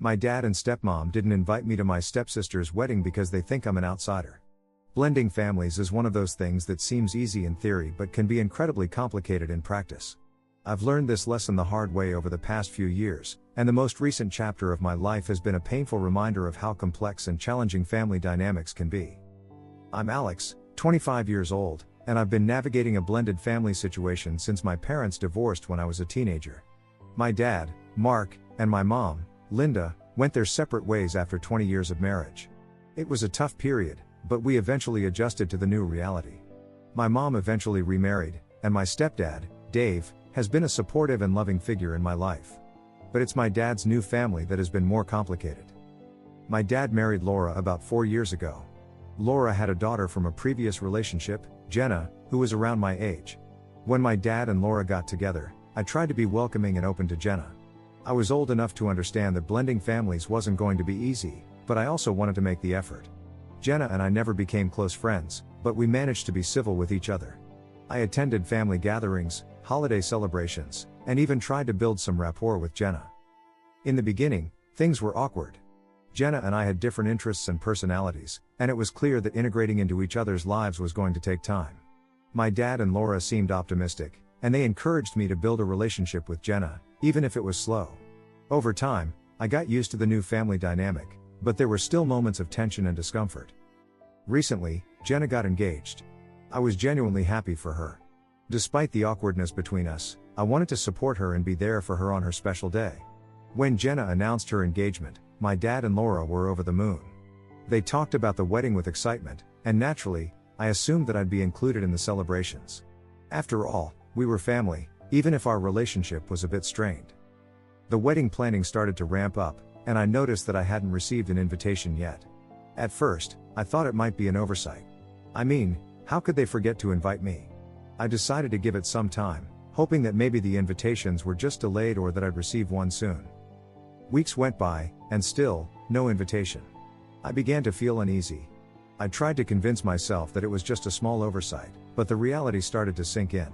My dad and stepmom didn't invite me to my stepsister's wedding because they think I'm an outsider. Blending families is one of those things that seems easy in theory but can be incredibly complicated in practice. I've learned this lesson the hard way over the past few years, and the most recent chapter of my life has been a painful reminder of how complex and challenging family dynamics can be. I'm Alex, 25 years old, and I've been navigating a blended family situation since my parents divorced when I was a teenager. My dad, Mark, and my mom, Linda, went their separate ways after 20 years of marriage. It was a tough period, but we eventually adjusted to the new reality. My mom eventually remarried, and my stepdad, Dave, has been a supportive and loving figure in my life. But it's my dad's new family that has been more complicated. My dad married Laura about 4 years ago. Laura had a daughter from a previous relationship, Jenna, who was around my age. When my dad and Laura got together, I tried to be welcoming and open to Jenna. I was old enough to understand that blending families wasn't going to be easy, but I also wanted to make the effort. Jenna and I never became close friends, but we managed to be civil with each other. I attended family gatherings, holiday celebrations, and even tried to build some rapport with Jenna. In the beginning, things were awkward. Jenna and I had different interests and personalities, and it was clear that integrating into each other's lives was going to take time. My dad and Laura seemed optimistic, and they encouraged me to build a relationship with Jenna, even if it was slow. Over time, I got used to the new family dynamic, but there were still moments of tension and discomfort. Recently, Jenna got engaged. I was genuinely happy for her. Despite the awkwardness between us, I wanted to support her and be there for her on her special day. When Jenna announced her engagement, my dad and Laura were over the moon. They talked about the wedding with excitement, and naturally, I assumed that I'd be included in the celebrations. After all, we were family, even if our relationship was a bit strained. The wedding planning started to ramp up, and I noticed that I hadn't received an invitation yet. At first, I thought it might be an oversight. I mean, how could they forget to invite me? I decided to give it some time, hoping that maybe the invitations were just delayed or that I'd receive one soon. Weeks went by, and still, no invitation. I began to feel uneasy. I tried to convince myself that it was just a small oversight, but the reality started to sink in.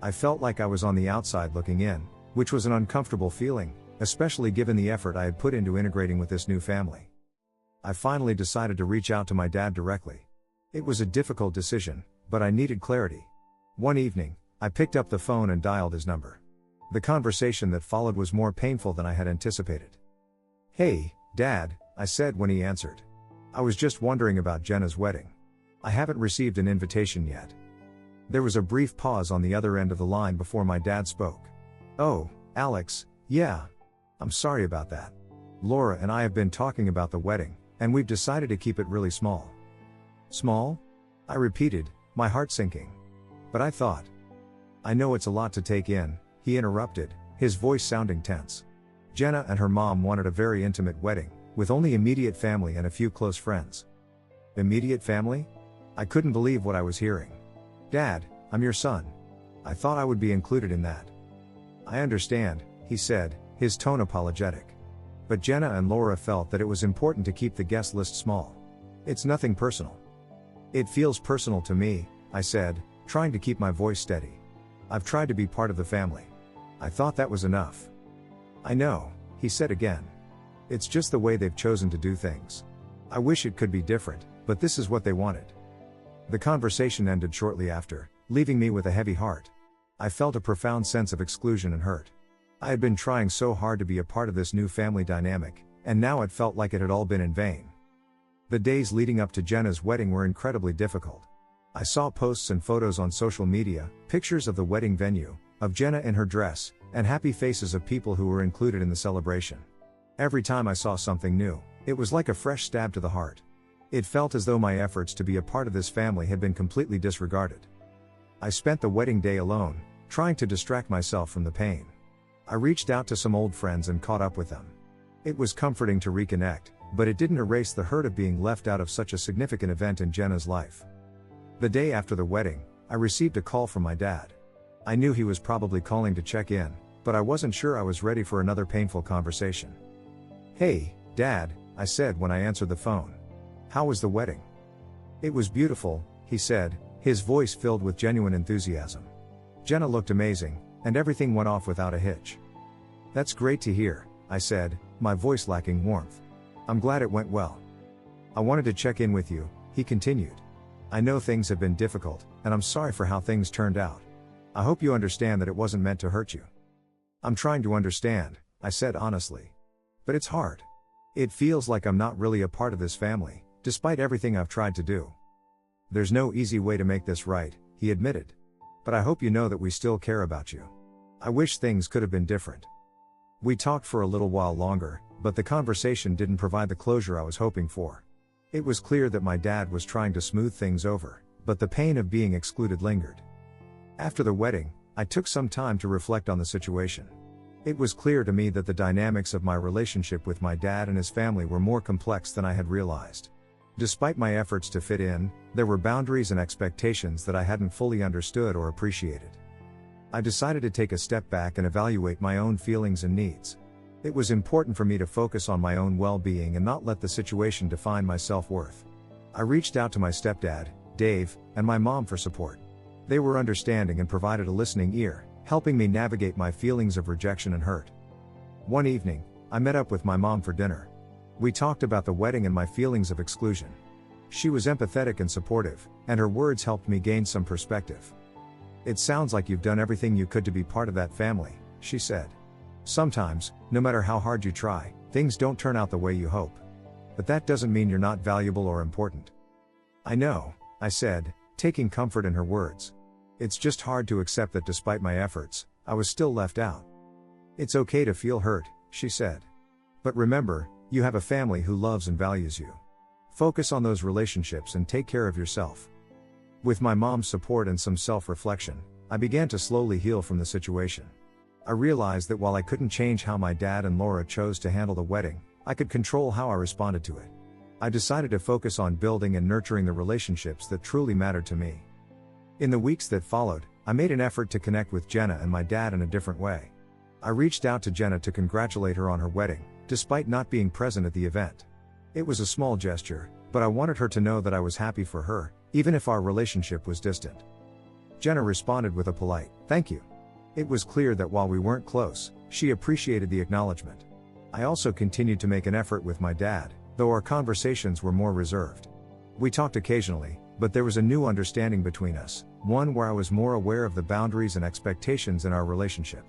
I felt like I was on the outside looking in, which was an uncomfortable feeling, especially given the effort I had put into integrating with this new family. I finally decided to reach out to my dad directly. It was a difficult decision, but I needed clarity. One evening, I picked up the phone and dialed his number. The conversation that followed was more painful than I had anticipated. "Hey, Dad," I said when he answered. "I was just wondering about Jenna's wedding. I haven't received an invitation yet." There was a brief pause on the other end of the line before my dad spoke. "Oh, Alex, yeah. I'm sorry about that. Laura and I have been talking about the wedding, and we've decided to keep it really small." "Small?" I repeated, my heart sinking. "But I thought." "I know it's a lot to take in," he interrupted, his voice sounding tense. "Jenna and her mom wanted a very intimate wedding, with only immediate family and a few close friends." Immediate family? I couldn't believe what I was hearing. "Dad, I'm your son. I thought I would be included in that." "I understand," he said, his tone apologetic. But Jenna and Laura felt that it was important to keep the guest list small. "It's nothing personal." "It feels personal to me," I said, trying to keep my voice steady. "I've tried to be part of the family. I thought that was enough." "I know," he said again. "It's just the way they've chosen to do things. I wish it could be different, but this is what they wanted." The conversation ended shortly after, leaving me with a heavy heart. I felt a profound sense of exclusion and hurt. I had been trying so hard to be a part of this new family dynamic, and now it felt like it had all been in vain. The days leading up to Jenna's wedding were incredibly difficult. I saw posts and photos on social media, pictures of the wedding venue, of Jenna in her dress, and happy faces of people who were included in the celebration. Every time I saw something new, it was like a fresh stab to the heart. It felt as though my efforts to be a part of this family had been completely disregarded. I spent the wedding day alone, trying to distract myself from the pain. I reached out to some old friends and caught up with them. It was comforting to reconnect, but it didn't erase the hurt of being left out of such a significant event in Jenna's life. The day after the wedding, I received a call from my dad. I knew he was probably calling to check in, but I wasn't sure I was ready for another painful conversation. "Hey, Dad," I said when I answered the phone. "How was the wedding?" "It was beautiful," he said, his voice filled with genuine enthusiasm. "Jenna looked amazing, and everything went off without a hitch." "That's great to hear," I said, my voice lacking warmth. "I'm glad it went well. I wanted to check in with you," he continued. "I know things have been difficult, and I'm sorry for how things turned out. I hope you understand that it wasn't meant to hurt you." "I'm trying to understand," I said honestly. "But it's hard. It feels like I'm not really a part of this family, despite everything I've tried to do." "There's no easy way to make this right," he admitted. "But I hope you know that we still care about you. I wish things could have been different." We talked for a little while longer, but the conversation didn't provide the closure I was hoping for. It was clear that my dad was trying to smooth things over, but the pain of being excluded lingered. After the wedding, I took some time to reflect on the situation. It was clear to me that the dynamics of my relationship with my dad and his family were more complex than I had realized. Despite my efforts to fit in, there were boundaries and expectations that I hadn't fully understood or appreciated. I decided to take a step back and evaluate my own feelings and needs. It was important for me to focus on my own well-being and not let the situation define my self-worth. I reached out to my stepdad, Dave, and my mom for support. They were understanding and provided a listening ear, helping me navigate my feelings of rejection and hurt. One evening, I met up with my mom for dinner. We talked about the wedding and my feelings of exclusion. She was empathetic and supportive, and her words helped me gain some perspective. "It sounds like you've done everything you could to be part of that family," she said. "Sometimes, no matter how hard you try, things don't turn out the way you hope. But that doesn't mean you're not valuable or important." "I know," I said, taking comfort in her words. "It's just hard to accept that despite my efforts, I was still left out." "It's okay to feel hurt," she said. "But remember, you have a family who loves and values you. Focus on those relationships and take care of yourself." With my mom's support and some self-reflection, I began to slowly heal from the situation. I realized that while I couldn't change how my dad and Laura chose to handle the wedding, I could control how I responded to it. I decided to focus on building and nurturing the relationships that truly mattered to me. In the weeks that followed, I made an effort to connect with Jenna and my dad in a different way. I reached out to Jenna to congratulate her on her wedding, despite not being present at the event. It was a small gesture, but I wanted her to know that I was happy for her, even if our relationship was distant. Jenna responded with a polite, "Thank you." It was clear that while we weren't close, she appreciated the acknowledgement. I also continued to make an effort with my dad, though our conversations were more reserved. We talked occasionally, but there was a new understanding between us, one where I was more aware of the boundaries and expectations in our relationship.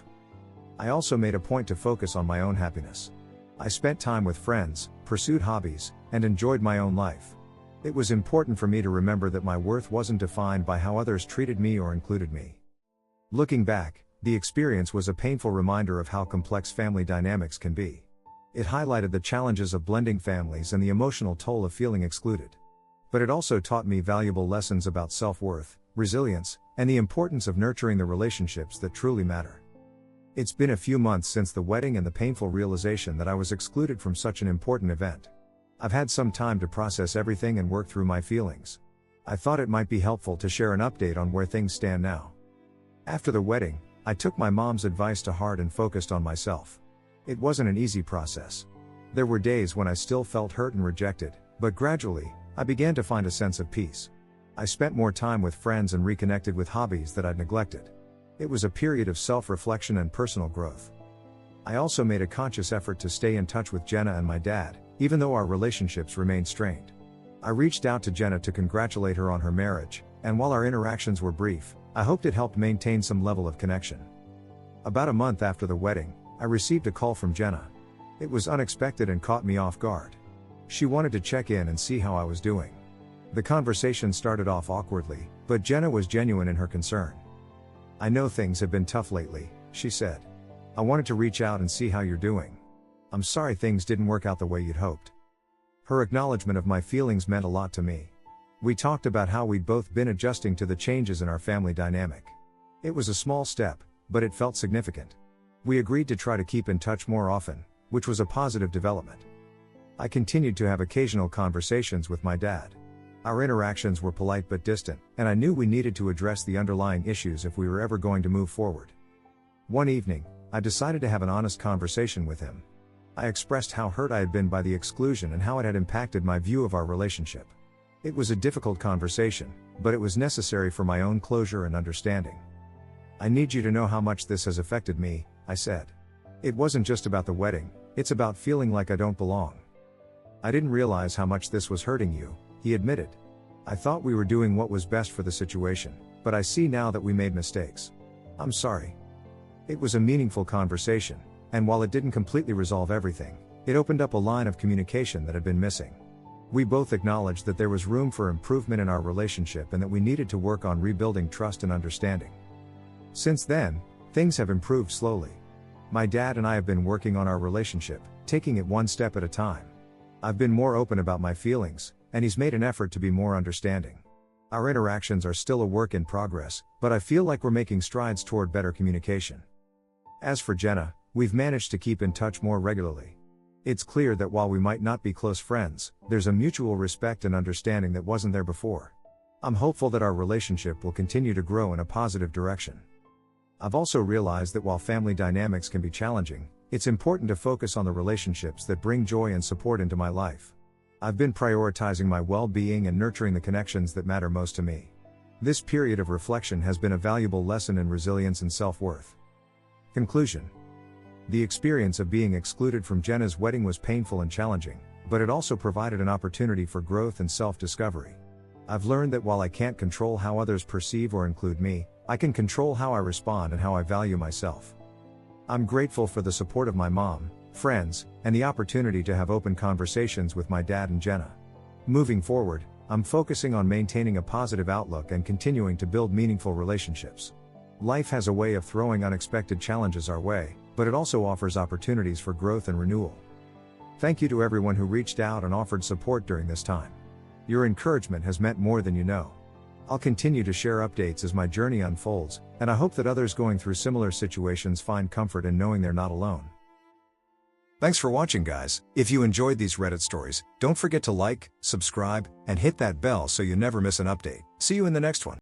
I also made a point to focus on my own happiness. I spent time with friends, pursued hobbies, and enjoyed my own life. It was important for me to remember that my worth wasn't defined by how others treated me or included me. Looking back, the experience was a painful reminder of how complex family dynamics can be. It highlighted the challenges of blending families and the emotional toll of feeling excluded. But it also taught me valuable lessons about self-worth, resilience, and the importance of nurturing the relationships that truly matter. It's been a few months since the wedding and the painful realization that I was excluded from such an important event. I've had some time to process everything and work through my feelings. I thought it might be helpful to share an update on where things stand now. After the wedding, I took my mom's advice to heart and focused on myself. It wasn't an easy process. There were days when I still felt hurt and rejected, but gradually, I began to find a sense of peace. I spent more time with friends and reconnected with hobbies that I'd neglected. It was a period of self-reflection and personal growth. I also made a conscious effort to stay in touch with Jenna and my dad, even though our relationships remained strained. I reached out to Jenna to congratulate her on her marriage, and while our interactions were brief, I hoped it helped maintain some level of connection. About a month after the wedding, I received a call from Jenna. It was unexpected and caught me off guard. She wanted to check in and see how I was doing. The conversation started off awkwardly, but Jenna was genuine in her concern. "I know things have been tough lately," she said. "I wanted to reach out and see how you're doing. I'm sorry things didn't work out the way you'd hoped." Her acknowledgement of my feelings meant a lot to me. We talked about how we'd both been adjusting to the changes in our family dynamic. It was a small step, but it felt significant. We agreed to try to keep in touch more often, which was a positive development. I continued to have occasional conversations with my dad. Our interactions were polite but distant, and I knew we needed to address the underlying issues if we were ever going to move forward. One evening, I decided to have an honest conversation with him. I expressed how hurt I had been by the exclusion and how it had impacted my view of our relationship. It was a difficult conversation, but it was necessary for my own closure and understanding. "I need you to know how much this has affected me," I said. "It wasn't just about the wedding, It's about feeling like I don't belong. I didn't realize how much this was hurting you, he admitted. I thought we were doing what was best for the situation, but I see now that we made mistakes. I'm sorry. It was a meaningful conversation, and while it didn't completely resolve everything, it opened up a line of communication that had been missing. We both acknowledged that there was room for improvement in our relationship and that we needed to work on rebuilding trust and understanding. Since then, things have improved slowly. My dad and I have been working on our relationship, taking it one step at a time. I've been more open about my feelings, and he's made an effort to be more understanding. Our interactions are still a work in progress, but I feel like we're making strides toward better communication. As for Jenna, we've managed to keep in touch more regularly. It's clear that while we might not be close friends, there's a mutual respect and understanding that wasn't there before. I'm hopeful that our relationship will continue to grow in a positive direction. I've also realized that while family dynamics can be challenging, it's important to focus on the relationships that bring joy and support into my life. I've been prioritizing my well-being and nurturing the connections that matter most to me. This period of reflection has been a valuable lesson in resilience and self-worth. Conclusion. The experience of being excluded from Jenna's wedding was painful and challenging, but it also provided an opportunity for growth and self-discovery. I've learned that while I can't control how others perceive or include me, I can control how I respond and how I value myself. I'm grateful for the support of my mom, friends, and the opportunity to have open conversations with my dad and Jenna. Moving forward, I'm focusing on maintaining a positive outlook and continuing to build meaningful relationships. Life has a way of throwing unexpected challenges our way, but it also offers opportunities for growth and renewal. Thank you to everyone who reached out and offered support during this time. Your encouragement has meant more than you know. I'll continue to share updates as my journey unfolds, and I hope that others going through similar situations find comfort in knowing they're not alone. Thanks for watching, guys. If you enjoyed these Reddit stories, don't forget to like, subscribe, and hit that bell so you never miss an update. See you in the next one.